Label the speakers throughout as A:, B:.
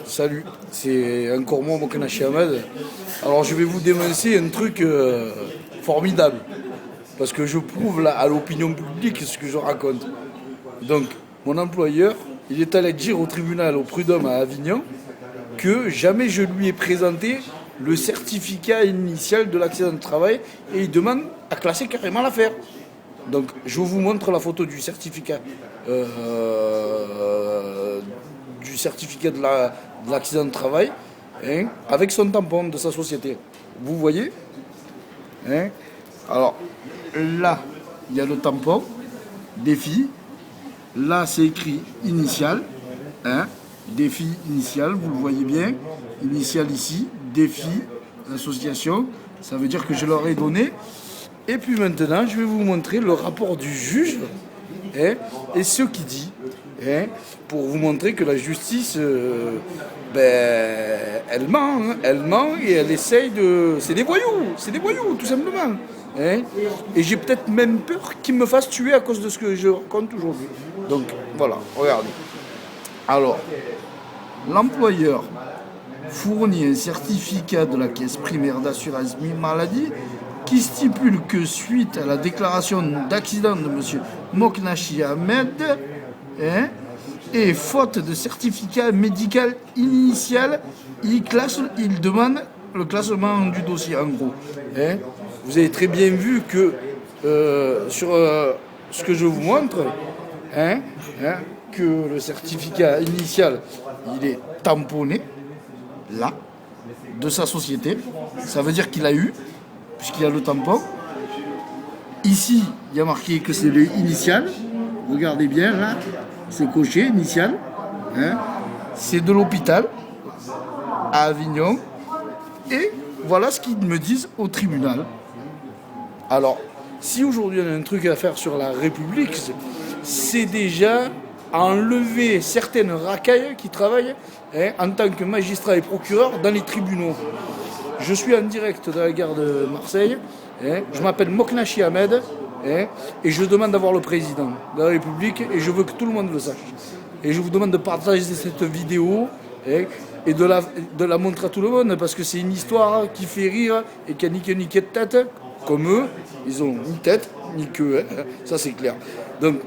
A: Salut, c'est encore moi, Moknachi Ahmed. Alors je vais vous dénoncer un truc formidable, parce que je prouve là, à l'opinion publique ce que je raconte. Donc, mon employeur, il est allé dire au tribunal, au prud'homme à Avignon, que jamais je lui ai présenté le certificat initial de l'accident de travail et il demande à classer carrément l'affaire. Donc, je vous montre la photo du certificat de l'accident de travail, hein, avec son tampon de sa société. Vous voyez, hein. Alors, là, il y a le tampon, défi. Là, c'est écrit initial, hein, défi initial, vous le voyez bien. Initial ici, défi, association. Ça veut dire que je leur ai donné. Et puis maintenant, je vais vous montrer le rapport du juge, hein, et ce qu'il dit, hein, pour vous montrer que la justice, elle ment et elle essaye de... C'est des voyous, tout simplement. Hein. Et j'ai peut-être même peur qu'ils me fassent tuer à cause de ce que je raconte aujourd'hui. Donc voilà, regardez. Alors, l'employeur fournit un certificat de la caisse primaire d'assurance maladie qui stipule que suite à la déclaration d'accident de M. Moknachi Ahmed, hein, et faute de certificat médical initial, il demande le classement du dossier en gros. Hein. Vous avez très bien vu que sur ce que je vous montre, hein, que le certificat initial, il est tamponné, là, de sa société. Ça veut dire qu'il a eu, puisqu'il y a le tampon. Ici, il y a marqué que c'est le initial. Regardez bien, là, c'est coché, initial. Hein. C'est de l'hôpital, à Avignon. Et voilà ce qu'ils me disent au tribunal. Alors, si aujourd'hui on a un truc à faire sur la République, c'est déjà enlever certaines racailles qui travaillent, hein, en tant que magistrat et procureur dans les tribunaux. Je suis en direct de la gare de Marseille, hein, je m'appelle Moknachi Ahmed, hein, et je demande d'avoir le président de la République et je veux que tout le monde le sache. Et je vous demande de partager cette vidéo, hein, et de la montrer à tout le monde parce que c'est une histoire qui fait rire et qui a ni queue ni tête, comme eux, ils ont ni tête ni queue, hein, ça c'est clair. Donc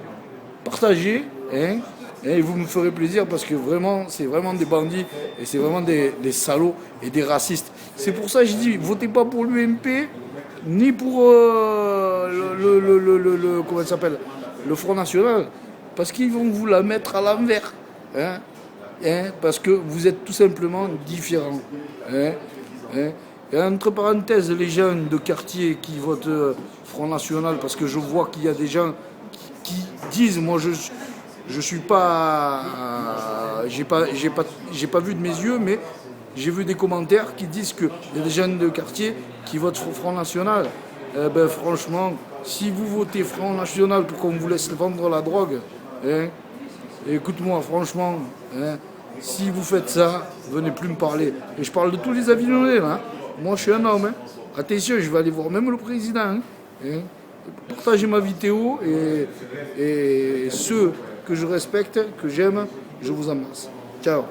A: partagez, hein, et vous me ferez plaisir parce que vraiment, c'est vraiment des bandits et c'est vraiment des salauds et des racistes. C'est pour ça que je dis, votez pas pour l'UMP ni pour comment ça s'appelle, le Front National, parce qu'ils vont vous la mettre à l'envers, hein, hein, parce que vous êtes tout simplement différents. Hein, hein. Et entre parenthèses, les gens de quartier qui votent Front National, parce que je vois qu'il y a des gens qui disent, moi je suis pas, j'ai pas vu de mes yeux, mais j'ai vu des commentaires qui disent qu'il y a des gens de quartier qui votent Front National. Ben franchement, si vous votez Front National pour qu'on vous laisse vendre la drogue, hein, écoute-moi franchement, hein, si vous faites ça, venez plus me parler. Et je parle de tous les Avignonnais là. Hein. Moi je suis un homme. Hein. Attention, je vais aller voir même le président. Hein. Hein. Partagez ma vidéo et ceux que je respecte, que j'aime, je vous embrasse. Ciao.